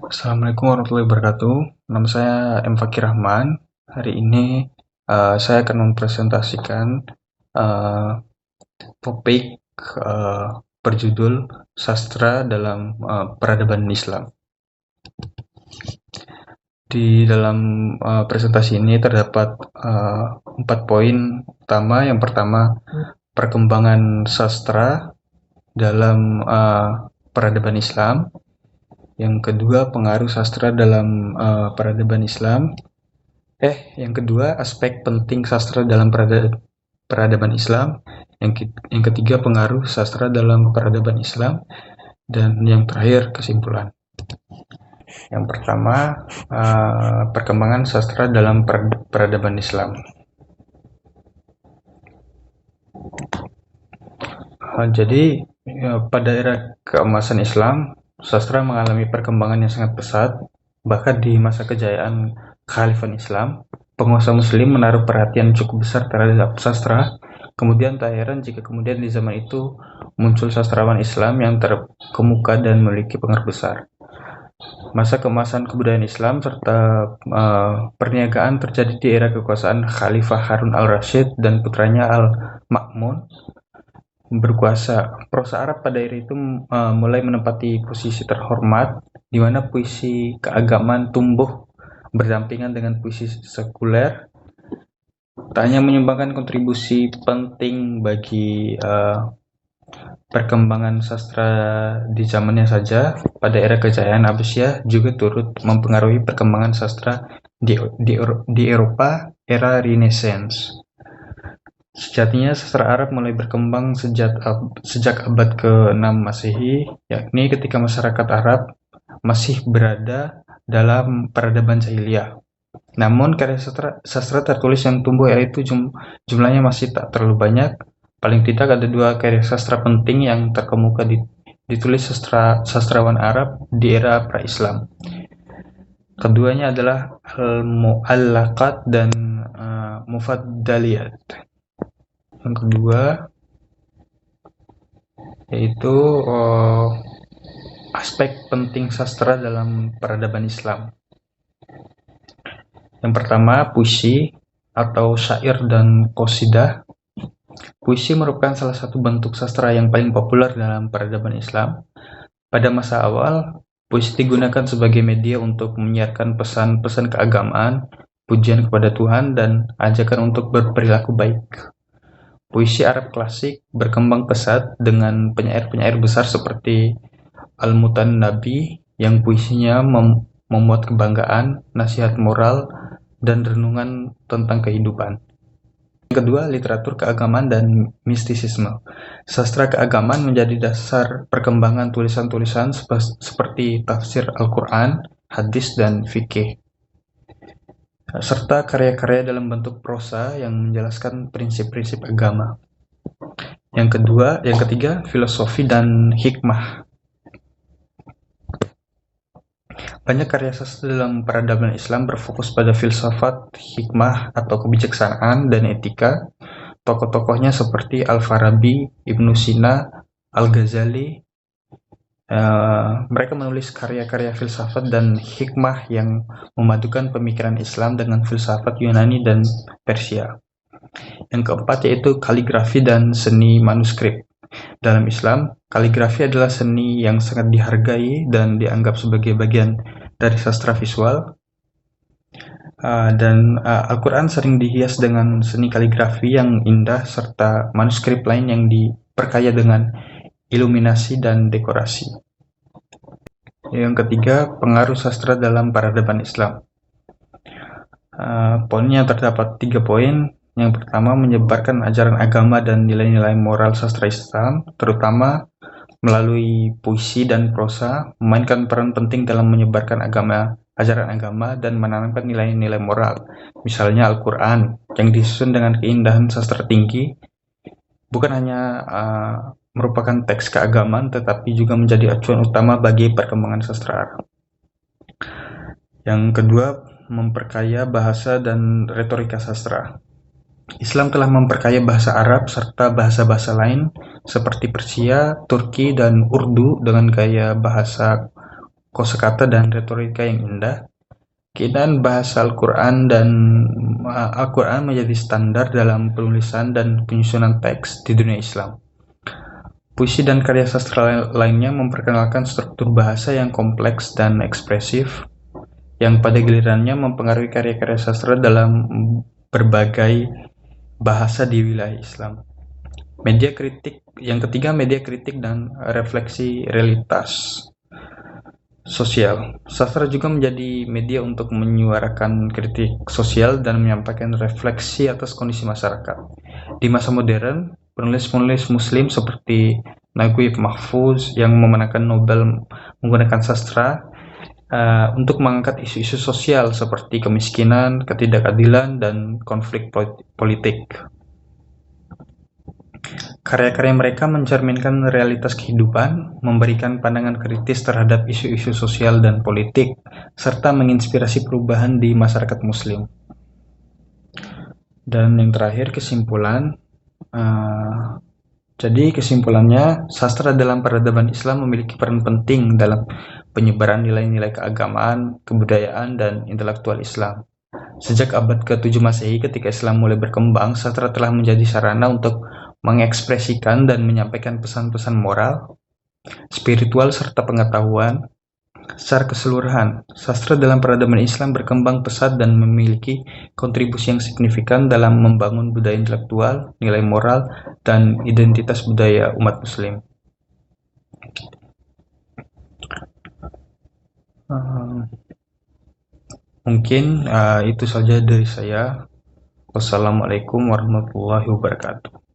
Assalamualaikum warahmatullahi wabarakatuh. Nama saya M. Fakir Rahman. Hari ini saya akan mempresentasikan uh, topik berjudul Sastra dalam Peradaban Islam. Di dalam presentasi ini terdapat 4 poin utama. Yang pertama, perkembangan sastra dalam peradaban Islam. Yang kedua, pengaruh sastra dalam peradaban Islam. Yang kedua, aspek penting sastra dalam peradaban Islam. Yang ketiga, pengaruh sastra dalam peradaban Islam. Dan yang terakhir, kesimpulan. Yang pertama, perkembangan sastra dalam peradaban Islam. Jadi, pada era keemasan Islam, sastra mengalami perkembangan yang sangat pesat. Bahkan di masa kejayaan Khalifah Islam, penguasa Muslim menaruh perhatian cukup besar terhadap sastra. Kemudian tak heran jika kemudian di zaman itu muncul sastrawan Islam yang terkemuka dan memiliki pengaruh besar. Masa keemasan kebudayaan Islam serta perniagaan terjadi di era kekuasaan Khalifah Harun al-Rashid dan putranya al-Ma'mun berkuasa. Prosa Arab pada era itu mulai menempati posisi terhormat, di mana puisi keagamaan tumbuh berdampingan dengan puisi sekuler. Tak hanya menyumbangkan kontribusi penting bagi perkembangan sastra di zamannya saja, pada era kejayaan Abbasiyah juga turut mempengaruhi perkembangan sastra di Eropa era Renaissance. Sejatinya sastra Arab mulai berkembang sejak abad ke-6 Masehi, yakni ketika masyarakat Arab masih berada dalam peradaban jahiliyah. Namun karya sastra tertulis yang tumbuh era itu jumlahnya masih tak terlalu banyak. Paling tidak ada 2 karya sastra penting yang terkemuka ditulis sastrawan Arab di era pra-Islam. Keduanya adalah Al-Mu'allaqat dan Mufaddaliyat. Yang kedua yaitu aspek penting sastra dalam peradaban Islam. Yang pertama, puisi atau syair dan qasidah. Puisi merupakan salah satu bentuk sastra yang paling populer dalam peradaban Islam. Pada masa awal, puisi digunakan sebagai media untuk menyiarkan pesan-pesan keagamaan, pujian kepada Tuhan, dan ajakan untuk berperilaku baik. Puisi Arab klasik berkembang pesat dengan penyair-penyair besar seperti Al-Mutanabbi yang puisinya memuat kebanggaan, nasihat moral, dan renungan tentang kehidupan. Yang kedua, literatur keagamaan dan mistisisme. Sastra keagamaan menjadi dasar perkembangan tulisan-tulisan seperti tafsir Al-Quran, hadis, dan fikih, serta karya-karya dalam bentuk prosa yang menjelaskan prinsip-prinsip agama. Yang ketiga, filosofi dan hikmah. Banyak karya sastra dalam peradaban Islam berfokus pada filsafat, hikmah atau kebijaksanaan, dan etika. Tokoh-tokohnya seperti Al-Farabi, Ibnu Sina, Al-Ghazali. Mereka menulis karya-karya filsafat dan hikmah yang memadukan pemikiran Islam dengan filsafat Yunani dan Persia. Yang keempat yaitu kaligrafi dan seni manuskrip. Dalam Islam, kaligrafi adalah seni yang sangat dihargai dan dianggap sebagai bagian dari sastra visual. Dan Al-Quran sering dihias dengan seni kaligrafi yang indah serta manuskrip lain yang diperkaya dengan iluminasi dan dekorasi. Yang ketiga, pengaruh sastra dalam peradaban Islam. Poinnya terdapat 3 poin. Yang pertama, menyebarkan ajaran agama dan nilai-nilai moral sastra Islam, terutama melalui puisi dan prosa, memainkan peran penting dalam menyebarkan ajaran agama dan menanamkan nilai-nilai moral. Misalnya Al-Quran yang disusun dengan keindahan sastra tinggi, bukan hanya merupakan teks keagamaan, tetapi juga menjadi acuan utama bagi perkembangan sastra Arab. Yang kedua, memperkaya bahasa dan retorika sastra. Islam telah memperkaya bahasa Arab serta bahasa-bahasa lain seperti Persia, Turki, dan Urdu dengan gaya bahasa kosakata dan retorika yang indah. Keindahan bahasa Al-Quran menjadi standar dalam penulisan dan penyusunan teks di dunia Islam. Puisi dan karya sastra lainnya memperkenalkan struktur bahasa yang kompleks dan ekspresif, yang pada gilirannya mempengaruhi karya-karya sastra dalam berbagai bahasa di wilayah Islam. Yang ketiga, media kritik dan refleksi realitas sosial. Sastra juga menjadi media untuk menyuarakan kritik sosial dan menyampaikan refleksi atas kondisi masyarakat. Di masa modern, penulis-penulis Muslim seperti Naguib Mahfuz yang memenangkan Nobel menggunakan sastra untuk mengangkat isu-isu sosial seperti kemiskinan, ketidakadilan, dan konflik politik. Karya-karya mereka mencerminkan realitas kehidupan, memberikan pandangan kritis terhadap isu-isu sosial dan politik, serta menginspirasi perubahan di masyarakat Muslim. Dan yang terakhir, kesimpulan. Jadi kesimpulannya, sastra dalam peradaban Islam memiliki peran penting dalam penyebaran nilai-nilai keagamaan, kebudayaan, dan intelektual Islam. Sejak abad ke-7 Masehi ketika Islam mulai berkembang, sastra telah menjadi sarana untuk mengekspresikan dan menyampaikan pesan-pesan moral, spiritual, serta pengetahuan. Secara keseluruhan, sastra dalam peradaban Islam berkembang pesat dan memiliki kontribusi yang signifikan dalam membangun budaya intelektual, nilai moral, dan identitas budaya umat Muslim. Mungkin itu saja dari saya. Wassalamualaikum warahmatullahi wabarakatuh.